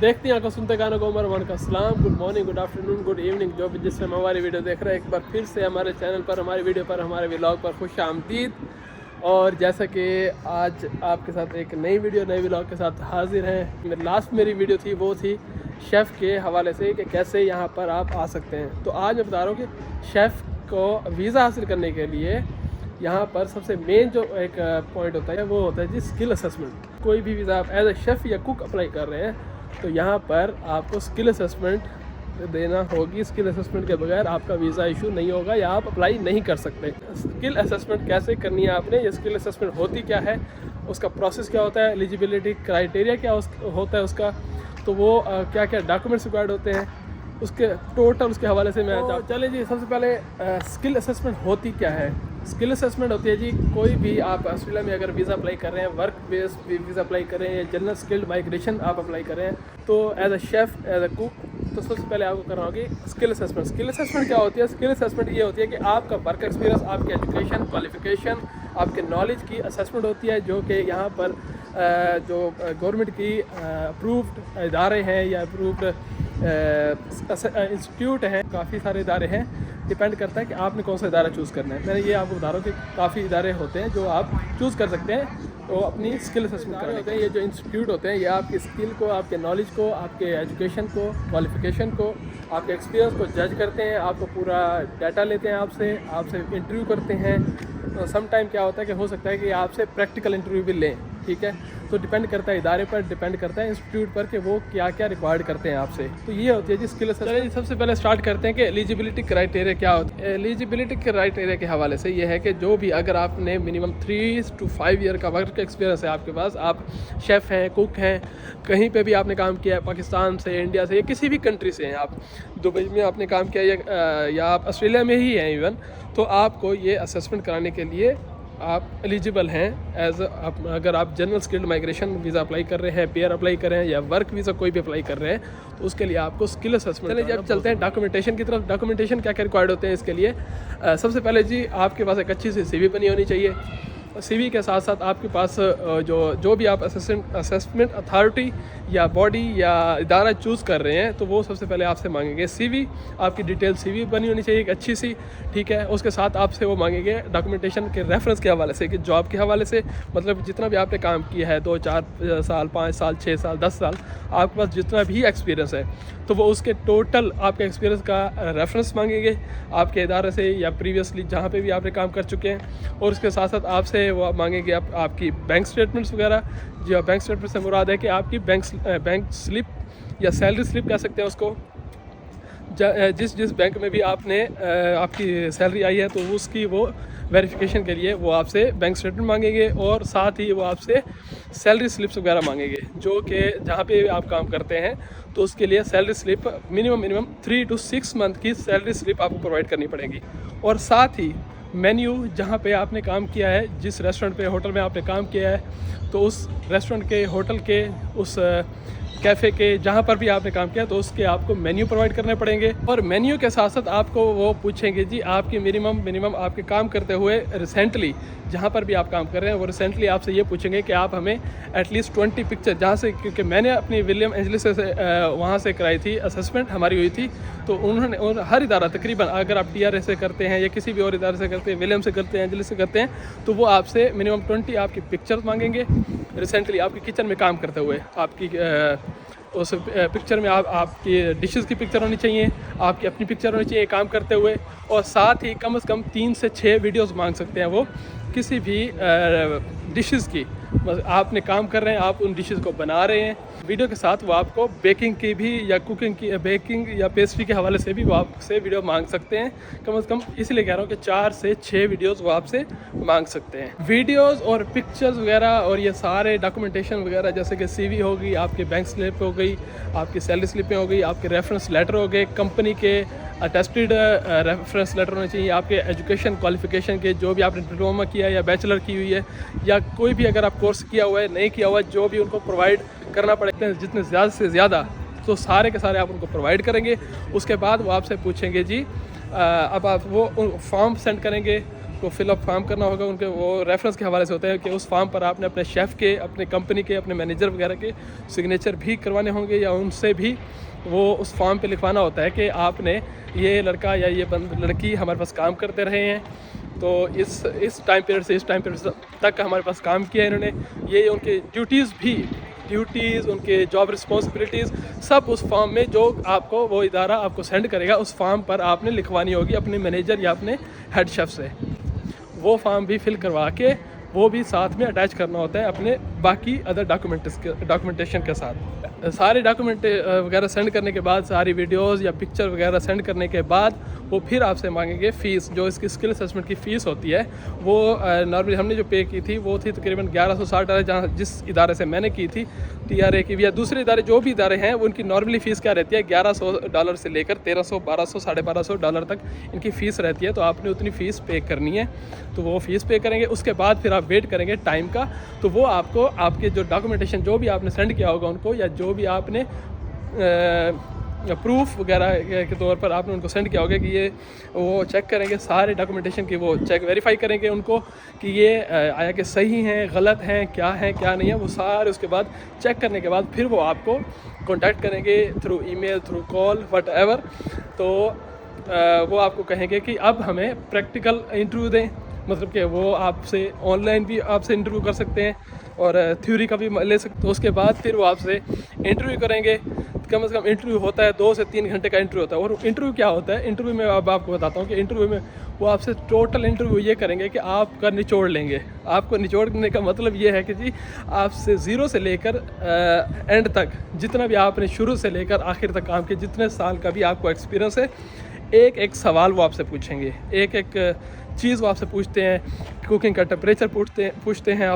देखती आंखों सुनते गानों को उमर वन का सलाम। Good morning, good afternoon, good evening, जो भी जिससे हम हमारी वीडियो देख रहे हैं, एक बार फिर से हमारे चैनल पर, हमारी वीडियो पर, हमारे व्लॉग पर खुश आमदीद। और जैसा कि आज आपके साथ एक नई वीडियो नए व्लॉग के साथ हाजिर हैं। लास्ट मेरी वीडियो थी वो थी शेफ़ के हवाले से कि कैसे यहाँ पर आप आ सकते हैं। तो आज मैं बता रहा हूँ कि शेफ़ को वीज़ा हासिल करने के लिए यहाँ पर सबसे मेन जो एक पॉइंट होता है वो होता है जी स्किल असेसमेंट। कोई भी वीज़ा आप एज ए शेफ़ या कुक अप्लाई कर रहे हैं तो यहाँ पर आपको स्किल असेसमेंट देना होगी। स्किल असेसमेंट के बगैर आपका वीज़ा इशू नहीं होगा या आप अप्लाई नहीं कर सकते। स्किल असेसमेंट कैसे करनी है आपने, ये स्किल असेसमेंट होती क्या है, उसका प्रोसेस क्या होता है, एलिजिबिलिटी क्राइटेरिया क्या होता है उसका, तो वो क्या क्या डॉक्यूमेंट्स रिक्वायर्ड होते हैं, उसके टोटल उसके हवाले से मैं चले जी। सबसे पहले स्किल असेसमेंट होती क्या है। स्किल असेसमेंट होती है जी, कोई भी आप ऑस्ट्रेलिया में अगर वीज़ा अप्लाई कर रहे हैं, वर्क बेस वीज़ा अप्लाई कर रहे हैं या जनरल स्किल्ड माइग्रेशन आप अप्लाई कर रहे हैं, तो as a chef as a cook, तो सबसे पहले आपको करना होगी स्किल असेसमेंट। स्किल असेसमेट क्या होती है? स्किल असेसमेंट ये होती है कि आपका वर्क एक्सपीरियंस, आपकी एजुकेशन क्वालिफिकेशन, आपके नॉलेज की असेसमेंट होती है, जो कि यहाँ पर जो गवर्नमेंट की अप्रूव्ड इदारे हैं या अप्रूव्ड इंस्टीट्यूट हैं, काफ़ी सारे इदारे हैं, डिपेंड करता है कि आपने कौन सा इदारा चूज़ करना है। मैंने ये आपको बता रहा हूँ कि काफ़ी इदारे होते हैं जो आप चूज़ कर सकते हैं तो अपनी स्किल असेसमेंट कराने होते हैं। ये जो इंस्टीट्यूट होते हैं ये आपकी स्किल को, आपके नॉलेज को, आपके एजुकेशन को, क्वालिफिकेशन को, आपके एक्सपीरियंस को जज करते हैं, आपको पूरा डाटा लेते हैं, आपसे इंटरव्यू करते हैं। तो सम टाइम क्या होता है कि हो सकता है कि आपसे प्रैक्टिकल इंटरव्यू भी लें, ठीक है। तो डिपेंड करता है इदारे पर, डिपेंड करता है इंस्टीट्यूट पर कि वो क्या क्या रिक्वायर्ड करते हैं आपसे। तो ये होती है जी स्किल असेसमेंट। चलिए सबसे पहले स्टार्ट करते हैं कि एलिजिबिलिटी क्राइटेरिया क्या होता है। एलिजिबिलिटी क्राइटेरिया के हवाले से ये है कि जो भी अगर आपने मिनिमम 3 to 5 ईयर का वर्क एक्सपीरियंस है आपके पास, आप शेफ़ हैं, कुक हैं, कहीं पे भी आपने काम किया है, पाकिस्तान से, इंडिया से या किसी भी कंट्री से हैं आप, दुबई में आपने काम किया या आप ऑस्ट्रेलिया में ही हैं इवन, तो आपको ये असेसमेंट कराने के लिए आप एलिजिबल हैं एज अगर आप general skilled migration visa apply कर रहे हैं, पेयर अप्लाई कर रहे हैं या वर्क वीज़ा कोई भी अप्लाई कर रहे हैं, तो उसके लिए आपको स्किल असेसमेंट। चलिए जब चलते हैं डॉक्यूमेंटेशन की तरफ। डॉक्यूमेंटेशन क्या क्या रिक्वायर्ड होते हैं इसके लिए। सबसे पहले जी आपके पास एक अच्छी सी CV बनी होनी चाहिए। CV के साथ साथ आपके पास जो भी आप असेसमेंट अथॉरिटी या बॉडी या इदारा चूज़ कर रहे हैं तो वो सबसे पहले आपसे मांगेंगे CV, आपकी डिटेल CV बनी होनी चाहिए एक अच्छी सी, ठीक है। उसके साथ आपसे वो मांगेंगे डॉक्यूमेंटेशन के रेफरेंस के हवाले से, कि जॉब के हवाले से, मतलब जितना भी आपने काम किया है 2-4 साल, 5 साल, 6 साल, 10 साल, आपके पास जितना भी एक्सपीरियंस है तो वो उसके टोटल आपके एक्सपीरियंस का रेफरेंस मांगेंगे आपके इदारे से या प्रीवियसली जहाँ पे भी आपने काम कर चुके हैं। और उसके साथ साथ आपसे वो मांगेंगे आपकी बैंक स्टेटमेंट्स वगैरह। जो बैंक स्टेटमेंट से मुराद है कि आपकी बैंक स्लिप या सैलरी स्लिप कह सकते हैं उसको, जिस बैंक में भी आपने आपकी सैलरी आई है तो उसकी वो वेरिफिकेशन के लिए वो आपसे बैंक स्टेटमेंट मांगेंगे और साथ ही वो आपसे सैलरी स्लिप्स वगैरह मांगेंगे, जो कि जहाँ पे आप काम करते हैं तो उसके लिए salary slip minimum 3 to 6 month की सैलरी स्लिप आपको प्रोवाइड करनी पड़ेगी। और साथ ही मेन्यू, जहाँ पे आपने काम किया है, जिस रेस्टोरेंट पे, होटल में आपने काम किया है, तो उस रेस्टोरेंट के, होटल के, उस कैफ़े के, जहाँ पर भी आपने काम किया तो उसके आपको मेन्यू प्रोवाइड करने पड़ेंगे। और मेन्यू के साथ साथ आपको वो पूछेंगे जी आपकी मिनिमम आपके काम करते हुए रिसेंटली, जहाँ पर भी आप काम कर रहे हैं वो रिसेंटली आपसे ये पूछेंगे कि आप हमें एटलीस्ट 20 पिक्चर, जहाँ से, क्योंकि मैंने अपनी विलियम एंजलिस से वहाँ से कराई थी, असेसमेंट हमारी हुई थी, तो उन्होंने हर इदारा तकरीबन, अगर आप TRA से करते हैं या किसी भी और इदारे से करते हैं, विलियम से करते हैं, एंजलिस से करते हैं, तो वो आपसे मिनिमम 20 आपकी पिक्चर्स मांगेंगे रिसेंटली आपकी किचन में काम करते हुए। आपकी उस पिक्चर में आपकी डिशेस की पिक्चर होनी चाहिए, आपकी अपनी पिक्चर होनी चाहिए काम करते हुए, और साथ ही कम से कम 3 से 6 वीडियोस मांग सकते हैं वो किसी भी डिशेस की। आपने काम कर रहे हैं, आप उन डिशेस को बना रहे हैं, वीडियो के साथ वो आपको बेकिंग की भी या कुकिंग की, बेकिंग या पेस्ट्री के हवाले से भी वो आपसे वीडियो मांग सकते हैं। कम से कम इसलिए कह रहा हूँ कि 4 से 6 वीडियोस वो आपसे मांग सकते हैं। वीडियोस और पिक्चर्स वगैरह और ये सारे डॉक्यूमेंटेशन वगैरह, जैसे कि CV होगी, आपकी बैंक स्लिप हो गई, आपकी सैलरी स्लिपें हो गई, आपके रेफरेंस लेटर हो गए, कंपनी के अटेस्टेड रेफरेंस लेटर होने चाहिए, आपके एजुकेशन क्वालिफिकेशन के, जो भी आपने डिप्लोमा किया या बैचलर की हुई है या कोई भी अगर आप कोर्स किया हुआ है, नहीं किया हुआ है, जो भी उनको प्रोवाइड करना पड़ेगा जितने ज़्यादा से ज़्यादा, तो सारे के सारे आप उनको प्रोवाइड करेंगे। उसके बाद वो आपसे पूछेंगे जी अब आप वो फॉर्म सेंड करेंगे, आपको फिलअप फॉर्म करना होगा। उनके वो रेफरेंस के हवाले से होते हैं कि उस फॉर्म पर आपने अपने शेफ़ के, अपने कंपनी के, अपने मैनेजर वगैरह के सिग्नेचर भी करवाने होंगे, या उनसे भी वो उस फॉर्म पे लिखवाना होता है कि आपने ये लड़का या ये लड़की हमारे पास काम करते रहे हैं, तो इस टाइम पीरियड से इस टाइम पीरियड तक हमारे पास काम किया है इन्होंने, ये उनके ड्यूटीज़ उनके जॉब रिस्पॉन्सिबिलिटीज़ सब उस फॉर्म में जो आपको वो इदारा आपको सेंड करेगा उस फॉर्म पर आपने लिखवानी होगी अपने मैनेजर या अपने हेड शेफ़ से। वो फॉर्म भी फिल करवा के वो भी साथ में अटैच करना होता है अपने बाकी अदर डॉक्यूमेंटेशन के साथ। सारे डॉक्यूमेंट वगैरह सेंड करने के बाद, सारी वीडियोस या पिक्चर वगैरह सेंड करने के बाद वो फिर आपसे मांगेंगे फ़ीस। जो इसकी स्किल असेसमेंट की फ़ीस होती है वो नॉर्मली हमने जो पे की थी वो थी तकरीबन $1160, जहाँ जिस इदारे से मैंने की थी TRA की भी, या दूसरे इदारे जो भी इदारे हैं उनकी नॉर्मली फ़ीस क्या रहती है, $1100 से लेकर $1300, $1200, $1250 तक इनकी फ़ीस रहती है। तो आपने उतनी फ़ीस पे करनी है, तो वो फ़ीस पे करेंगे। उसके बाद फिर आप वेट करेंगे टाइम का, तो वो आपको आपके जो डॉक्यूमेंटेशन जो भी आपने सेंड किया होगा उनको, या जो भी आपने प्रूफ वगैरह के तौर पर आपने उनको सेंड किया होगा कि ये वो चेक करेंगे, सारे डॉक्यूमेंटेशन की वो चेक वेरीफाई करेंगे उनको कि ये आया कि सही हैं, गलत हैं, क्या नहीं है, वो सारे उसके बाद चेक करने के बाद फिर वो आपको कांटेक्ट करेंगे through email, through call, whatever. तो वो आपको कहेंगे कि अब हमें प्रैक्टिकल इंटरव्यू दें, मतलब कि वो आपसे ऑनलाइन भी आपसे इंटरव्यू कर सकते हैं और थ्योरी का भी ले सकते। तो उसके बाद फिर वो आपसे इंटरव्यू करेंगे। कम से कम इंटरव्यू होता है 2 से 3 घंटे का इंटरव्यू होता है। और इंटरव्यू क्या होता है, इंटरव्यू में अब आपको बताता हूँ कि इंटरव्यू में वो आपसे टोटल इंटरव्यू ये करेंगे कि आपका निचोड़ लेंगे। आपको निचोड़ने का मतलब ये है कि जी आपसे 0 से लेकर एंड तक जितना भी आपने शुरू से लेकर आखिर तक काम किया, जितने साल का भी आपको एक्सपीरियंस है, एक एक सवाल वो आपसे पूछेंगे, एक एक चीज़ वो आपसे पूछते हैं। कुकिंग का टेम्परेचर पूछते हैं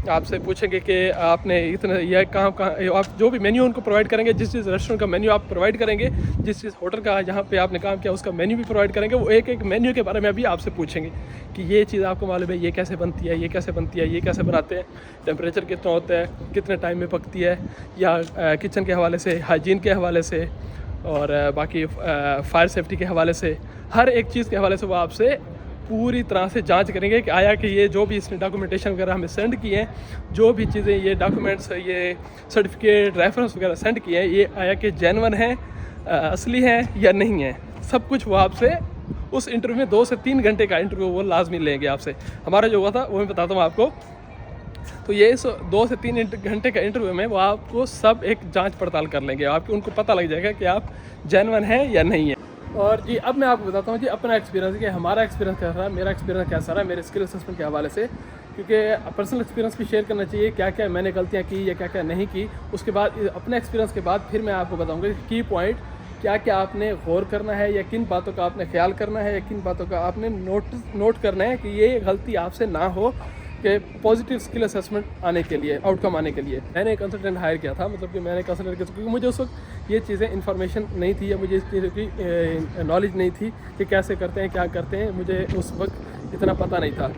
आपसे पूछेंगे कि आपने इतना यह कहाँ आप जो भी मेन्यू उनको प्रोवाइड करेंगे, जिस चीज़ रेस्टोरेंट का मेन्यू आप प्रोवाइड करेंगे, जिस चीज़ होटल का जहाँ पे आपने काम किया उसका मेन्यू भी प्रोवाइड करेंगे। वो एक एक मेन्यू के बारे में अभी आपसे पूछेंगे कि ये चीज़ आपको मालूम है, ये कैसे बनती है, ये कैसे बनती है, ये कैसे बनाते हैं, टेम्परेचर कितना होता है, कितने टाइम में पकती है, या किचन के हवाले से, हाइजीन के हवाले से, और बाकी फायर सेफ्टी के हवाले से, हर एक चीज़ के हवाले से वो आपसे पूरी तरह से जांच करेंगे कि आया कि ये जो भी इसने डॉक्यूमेंटेशन वगैरह हमें सेंड किए हैं, जो भी चीज़ें ये डॉक्यूमेंट्स, ये सर्टिफिकेट, रेफरेंस वगैरह सेंड किए हैं, ये आया कि जेन्युइन है, असली हैं या नहीं है। सब कुछ वो आपसे उस इंटरव्यू में 2 से 3 घंटे का इंटरव्यू वो लाजमी लेंगे आपसे। हमारा जो हुआ था वो मैं बताता हूँ आपको। तो ये 2 से 3 घंटे का इंटरव्यू में वो आपको सब एक जांच पड़ताल कर लेंगे, आपको उनको पता लग जाएगा कि आप जेन्युइन हैं या नहीं है। और जी अब मैं आपको बताता हूँ जी अपना एक्सपीरियंस, कि हमारा एक्सपीरियंस कैसा रहा, मेरा एक्सपीरियंस कैसा रहा मेरे स्किल असेसमेंट के हवाले से, क्योंकि पर्सनल एक्सपीरियंस भी शेयर करना चाहिए, क्या क्या मैंने गलतियाँ की या क्या क्या नहीं की। उसके बाद अपने एक्सपीरियंस के बाद फिर मैं आपको बताऊँगा की पॉइंट क्या क्या आपने गौर करना है, या किन बातों का आपने ख्याल करना है, या किन बातों का आपने नोट करना है कि ये गलती आपसे ना हो, कि पॉजिटिव स्किल असेसमेंट आने के लिए, आउटकम आने के लिए। मैंने एक कंसल्टेंट हायर किया था, मतलब कि मैंने कंसल्टेंट किया क्योंकि मुझे उस वक्त ये चीज़ें इन्फॉर्मेशन नहीं थी, या मुझे इस चीज़ों की नॉलेज नहीं थी कि कैसे करते हैं, क्या करते हैं, मुझे उस वक्त इतना पता नहीं था।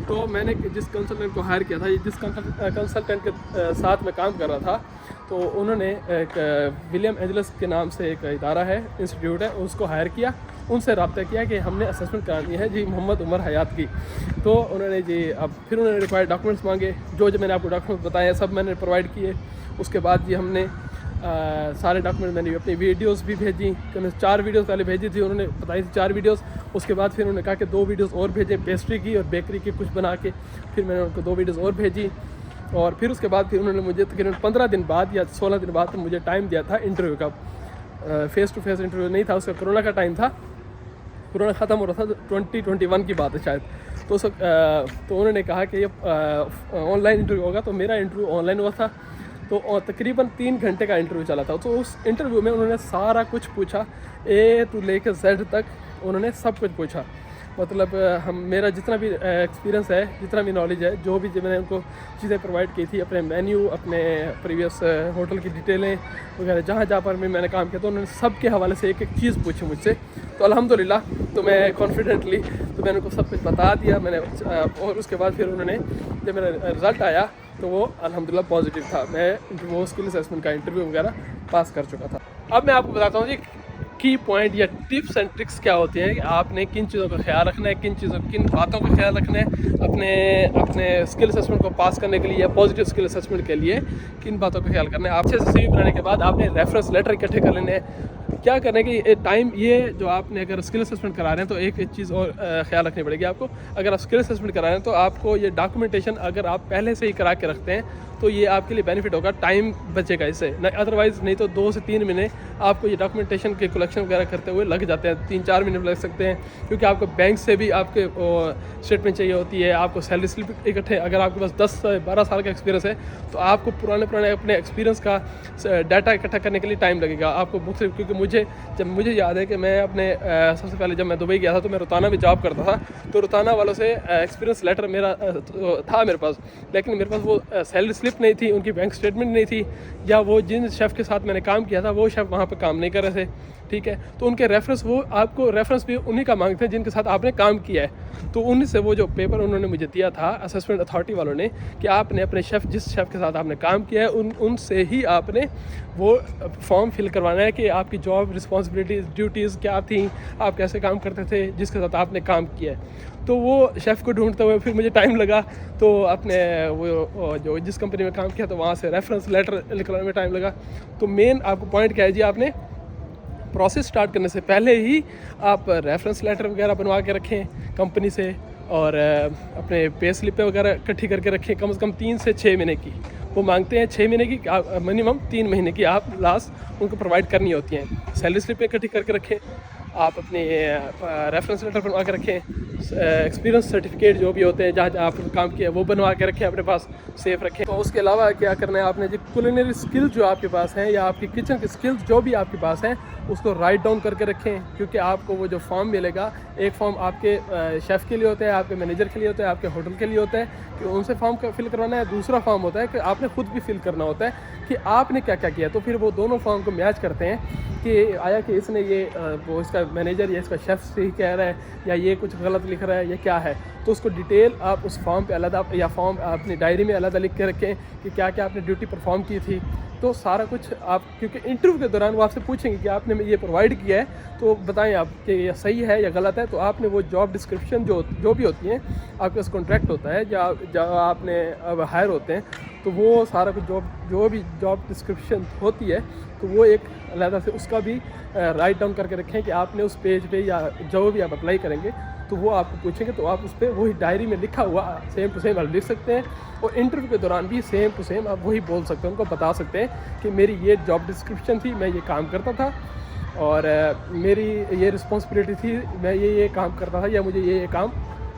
तो मैंने जिस कंसल्टेंट को हायर किया था, जिस कंसल्टेंट के साथ मैं काम कर रहा था, तो उन्होंने एक विलियम एंजलस के नाम से एक इदारा है, इंस्टीट्यूट है, उसको हायर किया। उनसे रब्ता किया कि हमने असेसमेंट करानी है जी मोहम्मद उमर हयात की। तो उन्होंने जी अब फिर उन्होंने रिक्वायर्ड डॉक्यूमेंट्स मांगे, जो मैंने आपको डॉक्यूमेंट्स बताए सब मैंने प्रोवाइड किए। उसके बाद जी हमने सारे डॉक्यूमेंट, मैंने अपनी वीडियोस भी भेजी, 4 वीडियोस पहले भेजी थी, उन्होंने बताई थी 4 वीडियोस। उसके बाद फिर उन्होंने कहा कि 2 वीडियोस और भेजें, पेस्ट्री की और बेकरी की कुछ बना के। फिर मैंने उनको 2 वीडियोस और भेजी, और फिर उसके बाद फिर उन्होंने मुझे तकरीबन 15 दिन बाद या 16 दिन बाद मुझे टाइम दिया था इंटरव्यू का। फेस टू फेस इंटरव्यू नहीं था, उसका कोरोना का टाइम था, कोरोना ख़त्म हो रहा था, 2021 की बात है शायद। तो उन्होंने कहा कि ये ऑनलाइन इंटरव्यू होगा, तो मेरा इंटरव्यू ऑनलाइन हुआ था। तो तकरीबन 3 घंटे का इंटरव्यू चला था। तो उस इंटरव्यू में उन्होंने सारा कुछ पूछा, A to लेकर Z तक उन्होंने सब कुछ पूछा। मतलब मेरा जितना भी एक्सपीरियंस है, जितना भी नॉलेज है, जो भी मैंने उनको चीज़ें प्रोवाइड की थी, अपने मेन्यू, अपने प्रीवियस होटल की डिटेलें वगैरह, जहाँ जहाँ पर भी मैंने काम किया, तो उन्होंने सब के हवाले से एक एक चीज़ पूछी मुझसे। तो अल्हम्दुलिल्लाह, तो मैं कॉन्फिडेंटली तो मैंने उनको सब कुछ बता दिया मैंने। और उसके बाद फिर उन्होंने जब मेरा रिज़ल्ट आया तो वो अल्हम्दुलिल्लाह पॉजिटिव था। मैं वो स्किल असेसमेंट का इंटरव्यू वगैरह पास कर चुका था। अब मैं आपको बताता हूँ जी की पॉइंट या टिप्स एंड ट्रिक्स क्या होती हैं कि आपने किन चीज़ों का ख्याल रखना है, किन बातों का ख्याल रखना है अपने स्किल असेसमेंट को पास करने के लिए या पॉजिटिव स्किल असेसमेंट के लिए किन बातों का ख्याल करना है। आप अच्छे से CV बनाने के बाद आपने रेफरेंस लेटर इकट्ठे कर लेने हैं। क्या करने की टाइम ये जो आपने अगर स्किल असेसमेंट करा रहे हैं तो एक चीज़ और ख्याल रखनी पड़ेगी आपको। अगर आप स्किल असेसमेंट करा रहे हैं तो आपको ये डॉक्यूमेंटेशन अगर आप पहले से ही करा के रखते हैं तो ये आपके लिए बेनिफिट होगा, टाइम बचेगा इससे। अदरवाइज़ नहीं तो 2 से 3 महीने आपको ये डॉक्यूमेंटेशन के कलेक्शन वगैरह करते हुए लग जाते हैं, 3-4 महीने लग सकते हैं, क्योंकि आपको बैंक से भी आपके स्टेटमेंट चाहिए होती है, आपको सैलरी स्लिप इकट्ठे। अगर आपके पास 10 से 12 साल का एक्सपीरियंस है तो आपको पुराने अपने एक्सपीरियंस का डाटा इकट्ठा करने के लिए टाइम लगेगा आपको मुख्तलिफ। क्योंकि मुझे याद है कि मैं अपने सबसे पहले जब मैं दुबई गया था तो मैं रुताना में जॉब करता था, तो रुताना वालों से एक्सपीरियंस लेटर मेरा था मेरे पास, लेकिन मेरे पास वो सैलरी स्लिप नहीं थी, उनकी बैंक स्टेटमेंट नहीं थी, या वो जिन शेफ़ के साथ मैंने काम किया था वो शेफ़ वहाँ पे काम नहीं कर रहे थे, ठीक है। तो उनके रेफरेंस, वो आपको रेफरेंस भी उन्हीं का मांगते हैं जिनके साथ आपने काम किया है। तो उन्हीं से वो जो पेपर उन्होंने मुझे दिया था असेसमेंट अथॉरिटी वालों ने कि आपने अपने जिस शेफ़ के साथ आपने काम किया है उनसे ही आपने वो फॉर्म फिल करवाना है कि आपकी जॉब रिस्पॉन्सिबिलिटीज़ ड्यूटीज़ क्या थी, आप कैसे काम करते थे जिसके साथ आपने काम किया है। तो वो शेफ़ को ढूंढते हुए फिर मुझे टाइम लगा, तो अपने वो जो जिस कंपनी में काम किया तो वहाँ से रेफरेंस लेटर निकलने में टाइम लगा। तो मेन आपको पॉइंट क्या है जी, आपने प्रोसेस स्टार्ट करने से पहले ही आप रेफरेंस लेटर वगैरह बनवा के रखें कंपनी से, और अपने पे स्लिपें वगैरह इकट्ठी करके रखें, कम से कम 3 से 6 महीने की। वो मांगते हैं 6 महीने की, मिनिमम 3 महीने की आप लास्ट उनको प्रोवाइड करनी होती हैं। सैलरी स्लिपें इकट्ठी करके रखें, आप अपने रेफरेंस लेटर बनवा के रखें, एक्सपीरियंस सर्टिफिकेट जो भी होते हैं जहाँ जहाँ आपने काम किया वो बनवा के रखें, अपने पास सेफ रखें। तो उसके अलावा क्या करना है आपने, जो कुलिनरी स्किल्स जो आपके पास हैं या आपकी किचन की स्किल्स जो भी आपके पास हैं उसको राइट डाउन करके रखें, क्योंकि आपको वो जो फॉर्म मिलेगा, एक फॉर्म आपके शेफ़ के लिए होता है, आपके मैनेजर के लिए होता है, आपके होटल के लिए होता है कि उनसे फॉर्म फिल करवाना है। दूसरा फॉर्म होता है कि आपने खुद भी फिल करना होता है कि आपने क्या क्या किया। तो फिर वो दोनों फॉर्म को मैच करते हैं कि आया कि इसने ये वो इसका मैनेजर या इसका शेफ़ सही कह रहा है या ये कुछ गलत लिख रहा है या क्या है। तो उसको डिटेल आप उस फॉर्म पे अलग या फॉर्म अपनी डायरी में अलग लिख के रखें कि क्या क्या आपने ड्यूटी परफॉर्म की थी। तो सारा कुछ आप, क्योंकि इंटरव्यू के दौरान वो आपसे पूछेंगे कि आपने ये प्रोवाइड किया है तो बताएं आप कि ये सही है या गलत है। तो आपने वो जॉब डिस्क्रिप्शन जो भी होती हैं, आपके पास कॉन्ट्रैक्ट होता है जब आपने अब हायर होते हैं, तो वो सारा कुछ जो भी जॉब डिस्क्रिप्शन होती है तो वो एक अलग से उसका भी राइट डाउन करके रखें कि आपने उस पेज पे या जो भी आप अप्लाई करेंगे तो वो आपको पूछेंगे तो आप उस पर वही डायरी में लिखा हुआ सेम टू सेम आप लिख सकते हैं। और इंटरव्यू के दौरान भी सेम टू सेम आप वही बोल सकते हैं, उनको बता सकते हैं कि मेरी ये जॉब डिस्क्रिप्शन थी, मैं ये काम करता था और मेरी ये रिस्पॉन्सिबिलिटी थी, मैं ये काम करता था या मुझे ये काम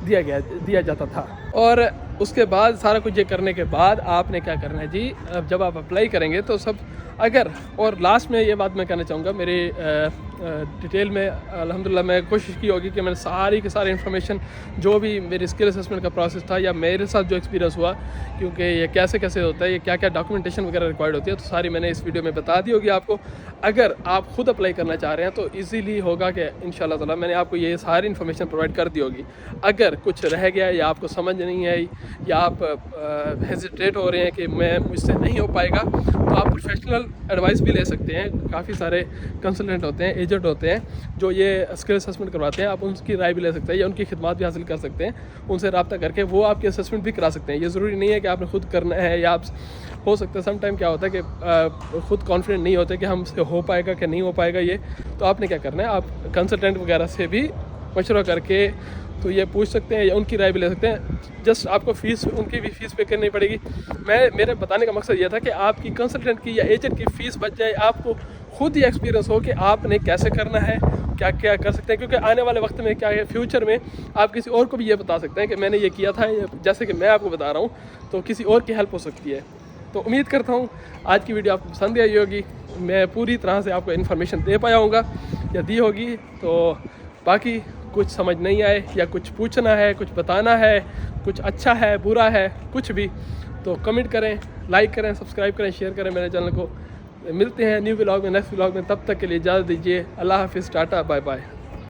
दिया जाता था। और उसके बाद सारा कुछ ये करने के बाद आपने क्या करना है जी, अब जब आप अप्लाई करेंगे तो सब और लास्ट में ये बात मैं कहना चाहूँगा, मेरे डिटेल में अल्हम्दुलिल्लाह मैं कोशिश की होगी कि मैंने सारी की सारी इन्फॉर्मेशन जो भी मेरी स्किल असेसमेंट का प्रोसेस था या मेरे साथ जो एक्सपीरियंस हुआ, क्योंकि ये कैसे होता है, ये क्या क्या डॉक्यूमेंटेशन वगैरह रिक्वायर्ड होती है, तो सारी मैंने इस वीडियो में बता दी होगी आपको। अगर आप खुद अप्लाई करना चाह रहे हैं तो ईज़िली होगा कि इंशाल्लाह ताला मैंने आपको ये सारी इन्फॉर्मेशन प्रोवाइड कर दी होगी। अगर कुछ रह गया या आपको समझ नहीं आई या आप हेजिटेट हो रहे हैं कि मुझसे नहीं हो पाएगा, तो आप प्रोफेशनल एडवाइस भी ले सकते हैं। काफ़ी सारे कंसल्टेंट होते हैं, एजेंट होते हैं जो ये स्किल असेसमेंट करवाते हैं, आप उनकी राय भी ले सकते हैं या उनकी खिदमत भी हासिल कर सकते हैं। उनसे रब्ता करके वो आपकी असेसमेंट भी करा सकते हैं। ये ज़रूरी नहीं है कि आपने खुद करना है, या आप हो सकता है समटाइम क्या होता है कि खुद कॉन्फिडेंट नहीं होते कि हमसे हो पाएगा कि नहीं हो पाएगा ये। तो आपने क्या करना है, आप कंसल्टेंट वगैरह से भी मशवरा करके तो ये पूछ सकते हैं या उनकी राय भी ले सकते हैं। जस्ट आपको उनकी भी फ़ीस पे करनी पड़ेगी। मेरे बताने का मकसद ये था कि आपकी कंसल्टेंट की या एजेंट की फ़ीस बच जाए, आपको खुद ही एक्सपीरियंस हो कि आपने कैसे करना है, क्या क्या कर सकते हैं। क्योंकि आने वाले वक्त में क्या है, फ्यूचर में आप किसी और को भी ये बता सकते हैं कि मैंने ये किया था, जैसे कि मैं आपको बता रहा हूँ, तो किसी और की हेल्प हो सकती है। तो उम्मीद करता हूँ आज की वीडियो आपको पसंद आई होगी, मैं पूरी तरह से आपको इन्फॉर्मेशन दे पाया होगा या दी होगी। तो बाकी कुछ समझ नहीं आए या कुछ पूछना है, कुछ बताना है, कुछ अच्छा है, बुरा है, कुछ भी, तो कमेंट करें, लाइक करें, सब्सक्राइब करें, शेयर करें मेरे चैनल को। मिलते हैं न्यू व्लॉग में, नेक्स्ट व्लॉग में। तब तक के लिए इजाज़त दीजिए। अल्लाह हाफिज़, टाटा, बाय बाय।